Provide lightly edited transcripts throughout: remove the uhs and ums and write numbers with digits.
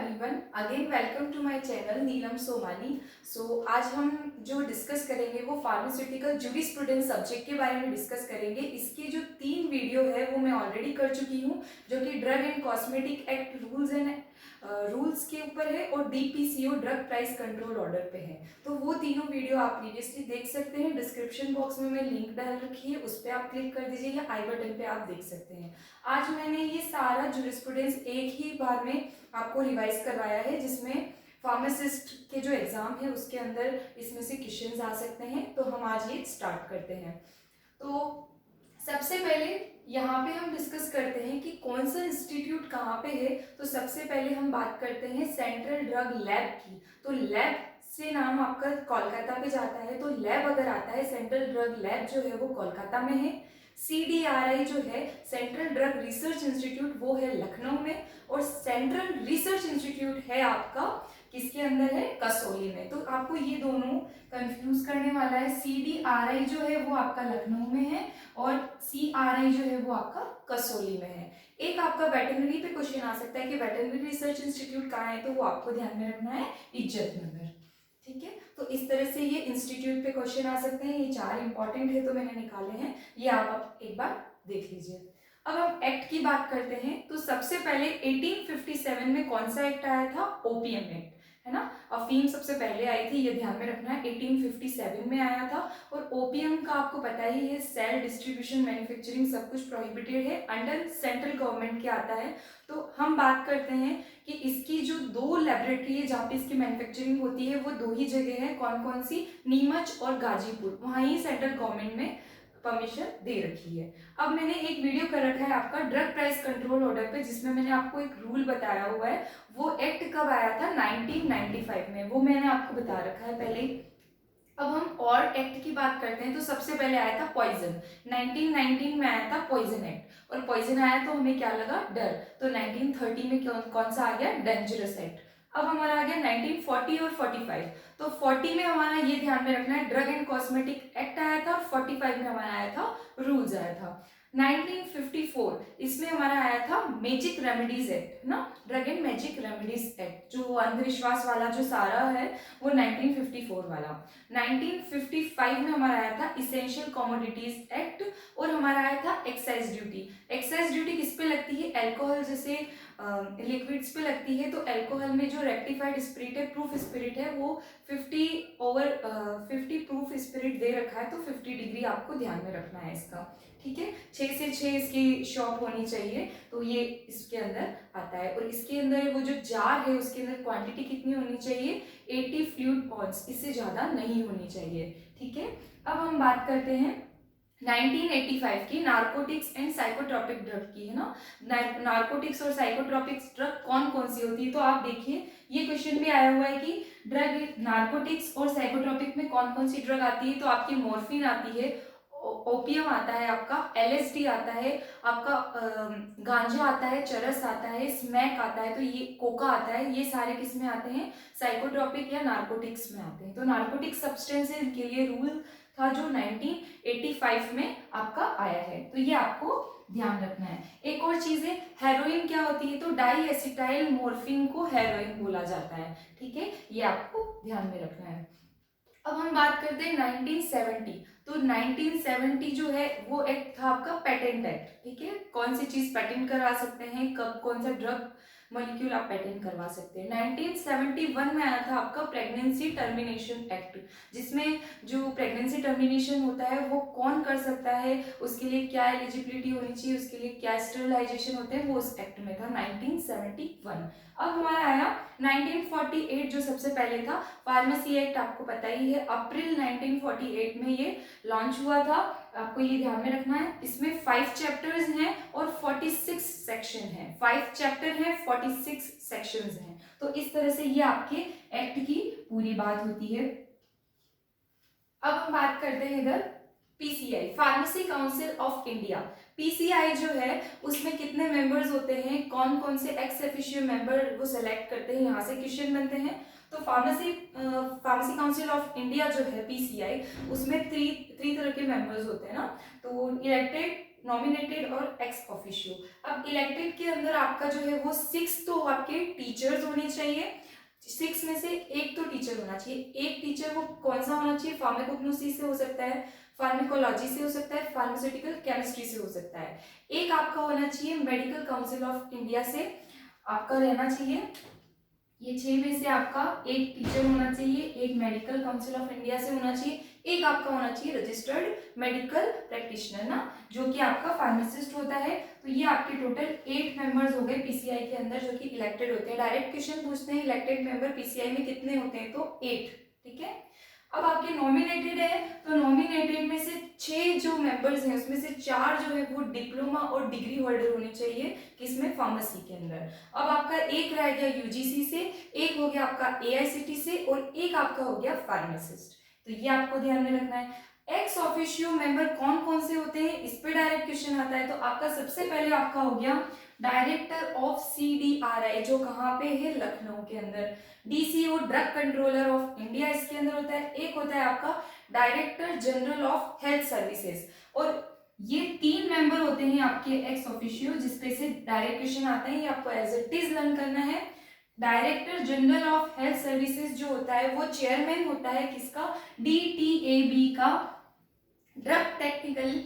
Everyone, again welcome to my channel Neelam Somani. आज हम जो डिस्कस करेंगे वो फार्मास्यूटिकल जूरिस्प्रूडेंस सब्जेक्ट के बारे में डिस्कस करेंगे। इसकी जो 3 वीडियो है वो मैं ऑलरेडी कर चुकी हूँ, जो कि drug and cosmetic act rules के ऊपर है और DPCO drug price control order पे है। तो वो तीनों वीडियो आप प्रीवियसली देख सकते हैं। डिस्क्रिप्शन बॉक्स में मैं लिंक डाल रखी है, उस पर आप क्लिक कर दीजिए या आई बटन पे आप देख सकते हैं। आज मैंने ये सारा जूरिस्प्रूडेंस एक ही बार में आपको रिवाइज करवाया है, जिसमें फार्मासिस्ट के जो एग्जाम है उसके अंदर इसमें से क्वेश्चंस आ सकते हैं। तो हम आज ये स्टार्ट करते हैं। तो सबसे पहले यहाँ पे हम डिस्कस करते हैं कि कौन सा इंस्टीट्यूट कहाँ पे है। तो सबसे पहले हम बात करते हैं सेंट्रल ड्रग लैब की। तो लैब से नाम आपका कोलकाता पे जाता है, तो लैब अगर आता है सेंट्रल ड्रग लैब जो है वो कोलकाता में है। CDRI जो है सेंट्रल ड्रग रिसर्च इंस्टीट्यूट, वो है लखनऊ में। और सेंट्रल रिसर्च इंस्टीट्यूट है आपका किसके अंदर है, कसौली में। तो आपको ये दोनों कंफ्यूज करने वाला है। CDRI जो है वो आपका लखनऊ में है और CRI जो है वो आपका कसौली में है। एक आपका वेटरनरी पे क्वेश्चन आ सकता है कि वेटरनरी रिसर्च इंस्टीट्यूट कहाँ है, तो वो आपको ध्यान में रखना है इज्जतनगर। ठीक है, तो इस तरह से ये इंस्टीट्यूट पे क्वेश्चन आ सकते हैं। ये 4 इंपॉर्टेंट है तो मैंने निकाले हैं, ये आप एक बार देख लीजिए। अब हम एक्ट की बात करते हैं। तो सबसे पहले 1857 में कौन सा एक्ट आया था, ओपीएम एक्ट, है ना। अफीम सबसे पहले आई थी, ये ध्यान में रखना है, 1857 में आया था। और ओपीएम का आपको पता ही है, सेल, डिस्ट्रीब्यूशन, मैन्युफैक्चरिंग सब कुछ प्रोहिबिटेड है, अंडर सेंट्रल गवर्नमेंट के आता है। तो हम बात करते हैं कि इसकी जो 2 लैबोरेटरी है जहाँ पे इसकी मैन्युफैक्चरिंग होती है, वो 2 ही जगह है। कौन कौन सी, नीमच और गाजीपुर, वहाँ ही सेंट्रल गवर्नमेंट में परमिशन दे रखी है। अब मैंने एक वीडियो कर रखा है आपका ड्रग प्राइस कंट्रोल ऑर्डर पे, जिसमें मैंने आपको एक रूल बताया हुआ है। वो एक्ट कब आया था, 1995 में, वो मैंने आपको बता रखा है पहले ही। अब हम और एक्ट की बात करते हैं। तो सबसे पहले आया था पॉइजन, 1919 में आया था पॉइजन एक्ट। और पॉइजन आया तो हमें क्या लगा, डर। तो 1930 में कौन सा आ गया, डेंजरस एक्ट। अब हमारा आ गया 1940 और 45। तो 40 में हमारा ये ध्यान में रखना है, ड्रग एंड कॉस्मेटिक एक्ट आया था। और 45 में हमारा आया था रूल्स आया था। 1954 इसमें हमारा आया था मैजिक रेमेडीज एक्ट, है ना, drug and magic remedies act, जो अंधविश्वास वाला जो सारा है वो 1954 वाला। 1955 में हमारा आया था इसेंशियल कमोडिटीज एक्ट। और हमारा आया था एक्साइज ड्यूटी। एक्साइज ड्यूटी किस पे लगती है, अल्कोहल जैसे लिक्विड्स पे लगती है। तो अल्कोहल में जो रेक्टिफाइड स्पिरिट है, प्रूफ स्पिरिट है, वो 50 प्रूफ स्पिरिट दे रखा है। तो 50 डिग्री आपको ध्यान में रखना है इसका। ठीक है, 6 से 6 इसकी शॉप होनी चाहिए। तो ये इसके अंदर आता है। और इसके अंदर वो जो जार है उसके अंदर क्वांटिटी कितनी होनी चाहिए, 80 फ्लूइड ऑन्स, इससे ज्यादा नहीं होनी चाहिए। ठीक है, अब हम बात करते हैं 1985 की नार्कोटिक्स एंड साइकोट्रोपिक ड्रग की, है ना। नार्कोटिक्स और साइकोट्रोपिक्स ड्रग कौन कौन सी होती है। तो आप देखिए, ये क्वेश्चन भी आया हुआ है कि ड्रग नार्कोटिक्स और साइकोट्रोपिक में कौन कौन सी ड्रग आती है। तो आपकी मॉर्फिन आती है, ओपियम आता है आपका, LSD आता है आपका, गांजा आता है, चरस आता है, स्मैक आता है, तो ये कोका आता है। ये सारे किस में आते हैं, साइकोट्रोपिक या नार्कोटिक्स में आते हैं। तो नार्कोटिक सब्सटेंसेस के लिए रूल था जो 1985 में आपका आया है। तो ये आपको ध्यान रखना है। एक और चीज है, हेरोइन क्या होती है, तो डाई एसिटाइल मोर्फिन को हेरोइन बोला जाता है। ठीक है, ये आपको ध्यान में रखना है। अब हम बात करते हैं 1970। तो 1970 जो है वो एक्ट था आपका पेटेंट एक्ट। ठीक है, कौन सी चीज पेटेंट करवा सकते हैं, कब कौन सा ड्रग मॉलिक्यूल आप पेटेंट करवा सकते हैं। 1971 में आया था आपका प्रेगनेंसी टर्मिनेशन एक्ट, जिसमें जो प्रेगनेंसी टर्मिनेशन होता है वो कौन कर सकता है, उसके लिए क्या एलिजिबिलिटी होनी चाहिए, उसके लिए क्या स्टेरिलाइजेशन होते हैं, वो उस एक्ट में था 1971। अब हमारा आया 1948 जो सबसे पहले था, फार्मेसी एक्ट, आपको पता ही है, अप्रैल 1948 में ये लॉन्च हुआ था। आपको ये ध्यान में रखना है। इसमें 5 चैप्टर्स हैं और 46 सेक्शन हैं। 5 चैप्टर हैं, 46 सेक्शंस हैं। तो इस तरह से ये आपके एक्ट की पूरी बात होती है। अब हम बात करते हैं इधर PCI, pharmacy council of India. PCI जो है उसमें कितने मेंबर्स होते हैं, कौन कौन से एक्स ऑफिशियो मेंबर वो सेलेक्ट करते हैं, यहाँ से क्वेश्चन बनते हैं। तो फार्मेसी काउंसिल ऑफ इंडिया जो है PCI, उसमें 3 तरह के मेंबर्स होते हैं ना। तो इलेक्टेड नॉमिनेटेड और एक्स ऑफिशियो। अब इलेक्टेड के अंदर आपका जो है वो 6 तो आपके टीचर्स होने चाहिए, 6 में से एक तो टीचर होना चाहिए। एक टीचर वो कौन सा होना चाहिए, फार्माकोग्नोसी से हो सकता है, फार्माकोलॉजी से हो सकता है, फार्मास्यूटिकल केमिस्ट्री से हो सकता है। एक आपका होना चाहिए मेडिकल काउंसिल ऑफ इंडिया से आपका रहना चाहिए। ये 6 में से आपका एक टीचर होना चाहिए, एक मेडिकल काउंसिल ऑफ इंडिया से होना चाहिए, एक आपका होना चाहिए रजिस्टर्ड मेडिकल प्रैक्टिशनर ना, जो कि आपका फार्मासिस्ट होता है। तो ये आपके टोटल 8 मेंबर्स हो गए पीसीआई के अंदर जो कि इलेक्टेड होते हैं। डायरेक्ट क्वेश्चन पूछते हैं इलेक्टेड मेंबर पीसीआई में कितने होते हैं, तो 8। ठीक है, अब आपके नॉमिनेटेड है, तो नॉमिनेटेड में से 6 जो मेंबर्स हैं उसमें से 4 जो है वो डिप्लोमा और डिग्री होल्डर होने चाहिए किसमें, फार्मेसी के अंदर। अब आपका एक रह गया यूजीसी से, एक हो गया आपका एआईसीटी से और एक आपका हो गया फार्मासिस्ट। तो ये आपको ध्यान में रखना है। एक्स ऑफिशियो मेंबर कौन कौन से होते हैं, इस पे डायरेक्ट क्वेश्चन आता है। तो आपका सबसे पहले आपका हो गया डायरेक्टर ऑफ सीडीआरआई, जो कहाँ पे है, लखनऊ के अंदर। DCO drug controller of India इसके अंदर होता है। एक होता है आपका director general of health services. और ये 3 मेंबर होते हैं आपके एक्स ऑफिशियो जिसपे से डायरेक्ट क्वेश्चन आते हैं, ये आपको एज इट इज लर्न करना है। Director general of health services जो होता है वो चेयरमैन होता है किसका, डीटीएबी का, ड्रग टेक्निकल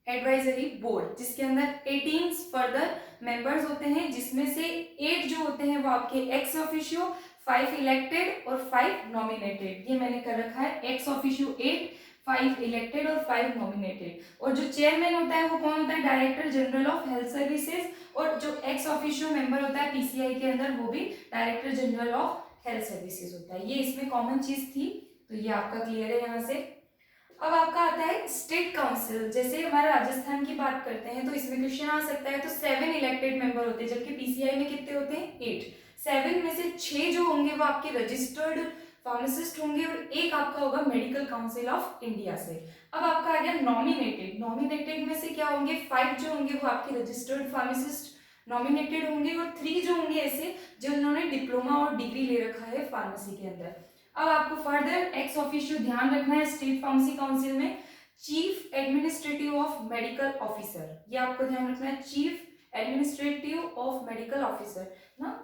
एडवाइजरी बोर्ड, जिसके अंदर 18 फर्दर मेंबर्स होते हैं, जिसमें से 8 जो होते हैं वो आपके एक्स ऑफिशियो, 5 इलेक्टेड और 5 नॉमिनेटेड। ये मैंने कर रखा है, एक्स ऑफिशियो 8, 5 इलेक्टेड और 5 नॉमिनेटेड। और जो चेयरमैन होता है वो कौन होता है, director general of health services. और जो एक्स ऑफिशियो मेंबर होता है पीसीआई के अंदर वो भी director general of health services होता है। ये इसमें कॉमन चीज थी, तो ये आपका क्लियर है यहाँ से। अब आपका आता है स्टेट काउंसिल। जैसे हमारा राजस्थान की बात करते हैं तो इसमें क्वेश्चन आ सकता है। तो 7 इलेक्टेड मेंबर होते हैं, जबकि पीसीआई में कितने होते हैं, 8। 7 में से 6 जो होंगे वो आपके रजिस्टर्ड फार्मासिस्ट होंगे और एक आपका होगा मेडिकल काउंसिल ऑफ इंडिया से। अब आपका आ गया नॉमिनेटेड। नॉमिनेटेड में से क्या होंगे, 5 जो होंगे वो आपके रजिस्टर्ड फार्मासिस्ट नॉमिनेटेड होंगे और 3 जो होंगे ऐसे जिन्होंने डिप्लोमा और डिग्री ले रखा है फार्मेसी के अंदर। अब आपको फर्दर एक्स ऑफिशियो ध्यान रखना है स्टेट फार्मेसी काउंसिल में, chief administrative of medical officer, ये आपको ध्यान रखना है, chief administrative of medical officer ना।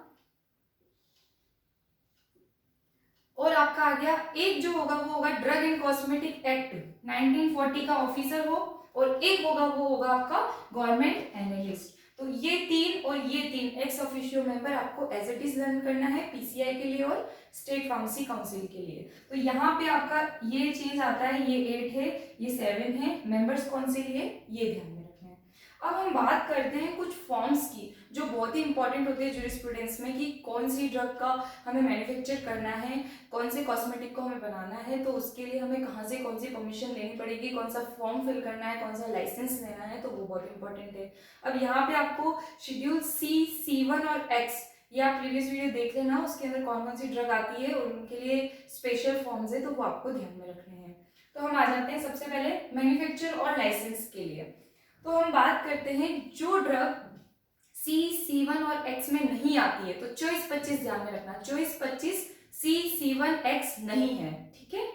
और आपका आ गया एक जो होगा वो होगा ड्रग एंड कॉस्मेटिक एक्ट 1940 का ऑफिसर हो, और एक होगा वो होगा आपका गवर्नमेंट एनालिस्ट। तो ये 3 और ये 3 एक्स ऑफिशियो मेंबर आपको एज इट इज लर्न करना है पीसीआई के लिए और स्टेट फार्मेसी काउंसिल के लिए। तो यहाँ पे आपका ये चेंज आता है, ये 8 है, ये 7 है, मेंबर्स कौन से लिए ये ध्यान में रखना है। अब हम बात करते हैं कुछ फॉर्म्स की जो बहुत ही इंपॉर्टेंट होते हैं ज्यूरिस्प्रूडेंस में, कि कौन सी ड्रग का हमें मैन्युफैक्चर करना है, कौन से कॉस्मेटिक को हमें बनाना है, तो उसके लिए हमें कहाँ से कौन सी परमिशन लेनी पड़ेगी, कौन सा फॉर्म फिल करना है, कौन सा लाइसेंस लेना है, तो वो बहुत इंपॉर्टेंट है। अब यहाँ पे आपको शेड्यूल सी, C1 और X, ये आप प्रीवियस वीडियो देख लेना, उसके अंदर कौन कौन सी ड्रग आती है और उनके लिए स्पेशल फॉर्म्स है, तो वो आपको ध्यान में रखने हैं। तो हम आ जाते हैं सबसे पहले मैन्युफैक्चर और लाइसेंस के लिए। तो हम बात करते हैं जो ड्रग C, C1 और X में नहीं आती है, तो चॉइस 25 ध्यान में रखना, चॉइस 25 C, C1, X नहीं है, ठीक है।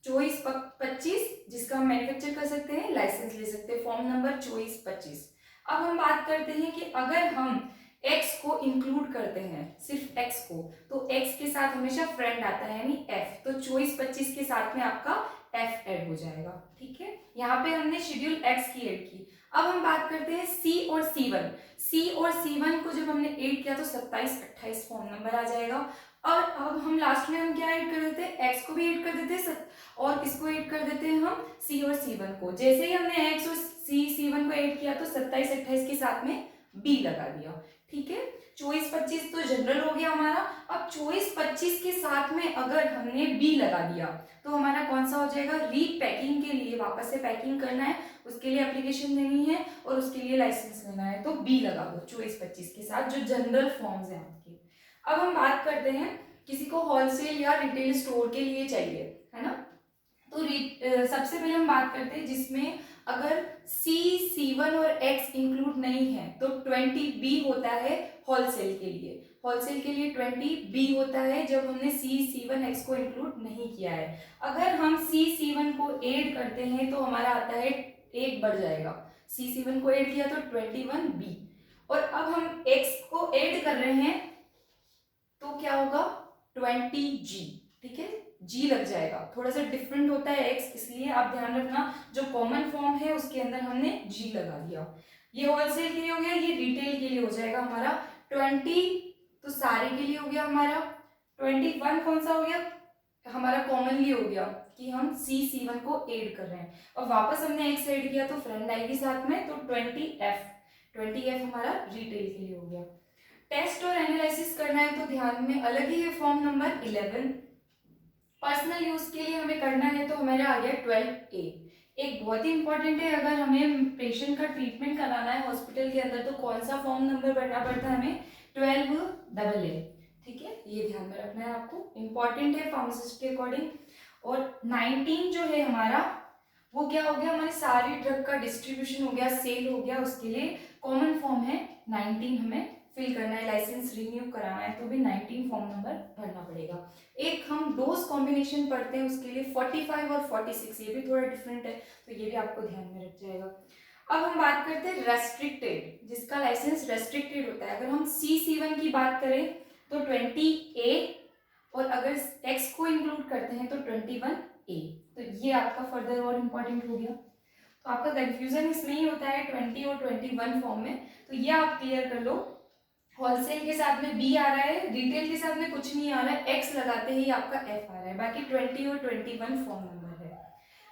चॉइस 25 जिसका हम मैन्युफैक्चर कर सकते हैं, लाइसेंस ले सकते हैं, फॉर्म नंबर चॉइस 25। अब हम बात करते हैं कि अगर हम X को इंक्लूड करते हैं, सिर्फ X को, तो X के साथ हमेशा फ्रेंड आता है यानी F, तो चॉइस 25 के साथ में आपका F ऐड हो जाएगा, ठीक है। यहाँ पे हमने शेड्यूल X की ऐड की। अब हम बात करते हैं C और C1। C और C1 को जब हमने ऐड किया तो 27, 28 फॉर्म नंबर आ जाएगा। और अब हम लास्ट में हम क्या ऐड कर देते हैं, X को भी ऐड कर देते हैं और किसको ऐड कर देते हैं हम, C और C1 को। जैसे ही हमने X और C1 को ऐड किया तो 27, 28 के साथ में B लगा दिया, ठीक है। चॉइस 25 तो जनरल हो गया हमारा। अब चॉइस 25 के साथ में अगर हमने B लगा दिया तो हमारा कौन सा हो जाएगा, रीपैकिंग के लिए वापस से पैकिंग करना है, उसके लिए एप्लीकेशन देनी है और उसके लिए लाइसेंस लेना है, तो B लगा दो चॉइस 25 के साथ, जो जनरल फॉर्म्स हैं आपके। अब हम बात करते हैं किसी को होलसेल या रिटेल स्टोर के लिए चाहिए, है ना। तो सबसे पहले हम बात करते हैं जिसमें अगर C, C1 और X इंक्लूड नहीं है तो 20B होता है होलसेल के लिए। होलसेल के लिए 20B होता है जब हमने C, C1, X को इंक्लूड नहीं किया है। अगर हम C, C1 को ऐड करते हैं तो हमारा आता है 1 बढ़ जाएगा, C7 को ऐड किया तो 21B। और अब हम X को ऐड कर रहे हैं तो क्या होगा 20G। ठीक है, G लग जाएगा, थोड़ा सा डिफरेंट होता है X, इसलिए आप ध्यान रखना जो कॉमन फॉर्म है उसके अंदर हमने G लगा दिया। ये होलसेल के लिए हो गया, ये रिटेल के लिए हो जाएगा हमारा 20 तो सारे के लिए हो गया हमारा। 21 कौन सा हो गया हमारा कॉमनली हो गया कि हम C7 को ऐड कर रहे हैं, और वापस हमने X ऐड किया तो फ्रेंड आएगी साथ में, तो 20F हमारा रिटेल के लिए हो गया। टेस्ट और एनालिसिस करना है तो ध्यान में अलग ही है फॉर्म नंबर 11। पर्सनल यूज के लिए हमें करना है तो हमारा आ गया 12A। एक बहुत ही इंपॉर्टेंट है, अगर हमें पेशेंट का ट्रीटमेंट कराना है हॉस्पिटल के अंदर तो कौन सा फॉर्म नंबर भरना पड़ता है हमें 12AA। ठीक है, ये ध्यान में रखना है आपको, इंपॉर्टेंट है फार्मासिस्ट के अकॉर्डिंग। और 19 जो है हमारा वो क्या हो गया, हमारे सारी ड्रग का डिस्ट्रीब्यूशन हो गया, सेल हो गया, उसके लिए कॉमन फॉर्म है 19 हमें फिल करना है। लाइसेंस रिन्यू कराना है तो भी 19 फॉर्म नंबर भरना पड़ेगा। एक हम डोज कॉम्बिनेशन पढ़ते हैं उसके लिए 45 और 46, ये भी थोड़ा डिफरेंट है तो ये भी आपको ध्यान में रख जाएगा। अब हम बात करते हैं रेस्ट्रिक्टेड, जिसका लाइसेंस रेस्ट्रिक्टेड होता है। अगर हम C7 की बात करें तो 20A, और अगर X को इंक्लूड करते हैं तो 21A। तो ये आपका फर्दर और इम्पोर्टेंट हो गया, तो आपका कंफ्यूजन इसमें ही होता है 20 और 21 फॉर्म में, तो ये आप क्लियर कर लो। होलसेल के साथ में B आ रहा है, रिटेल के साथ में कुछ नहीं आ रहा है, X लगाते ही आपका F आ रहा है, बाकी 20 और 21 फॉर्म नंबर है।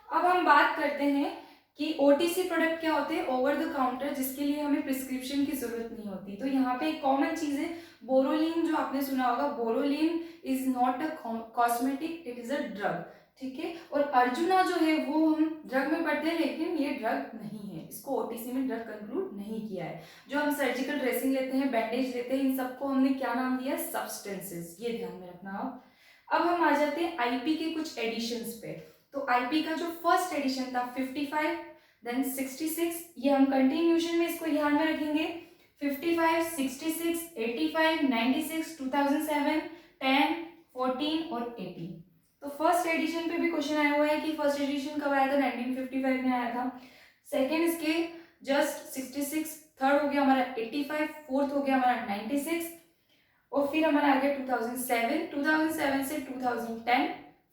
अब हम बात करते हैं कि OTC प्रोडक्ट क्या होते हैं, ओवर द काउंटर, जिसके लिए हमें प्रिस्क्रिप्शन की जरूरत नहीं होती। तो यहाँ पे एक कॉमन चीज है बोरोलिन, जो आपने सुना होगा, Boroline is not a cosmetic, it is a drug. ठीक है, और अर्जुना जो है वो हम ड्रग में पढ़ते हैं लेकिन ये ड्रग नहीं है, इसको ओटीसी में ड्रग कंक्लूड नहीं किया है। जो हम सर्जिकल ड्रेसिंग लेते हैं, बैंडेज लेते हैं, इन सबको हमने क्या नाम दिया, सब्सटेंसेस, ये ध्यान में रखना आप। अब हम आ जाते हैं आईपी के कुछ एडिशंस पे। तो आईपी का जो फर्स्ट एडिशन था 55, देन 66, ये हम कंटिन्यूशन में इसको ध्यान में रखेंगे, 55, 66, 85, 96, 2007, 10, 14 और 18। तो फर्स्ट एडिशन पे भी क्वेश्चन आया हुआ है कि फर्स्ट एडिशन कब आया था, 1955 में आया था। सेकेंड इसके जस्ट 66, थर्ड हो गया हमारा 85, फोर्थ हो गया हमारा 96, और फिर हमारा आ गया 2007 से 2010,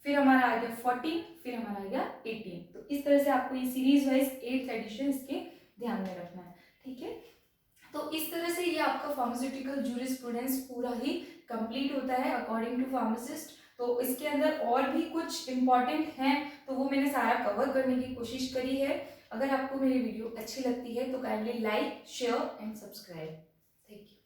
फिर हमारा आ गया 14, फिर हमारा आ गया 18। तो इस तरह से आपको ये सीरीज वाइज 8th एडिशन इसके ध्यान में रखना है। ठीक है, तो इस तरह से ये आपका फार्मास्यूटिकल जूरिस्प्रूडेंस पूरा ही कंप्लीट होता है अकॉर्डिंग टू फार्मासिस्ट। तो इसके अंदर और भी कुछ इंपॉर्टेंट हैं तो वो मैंने सारा कवर करने की कोशिश करी है। अगर आपको मेरी वीडियो अच्छी लगती है तो kindly like, share and subscribe. Thank you.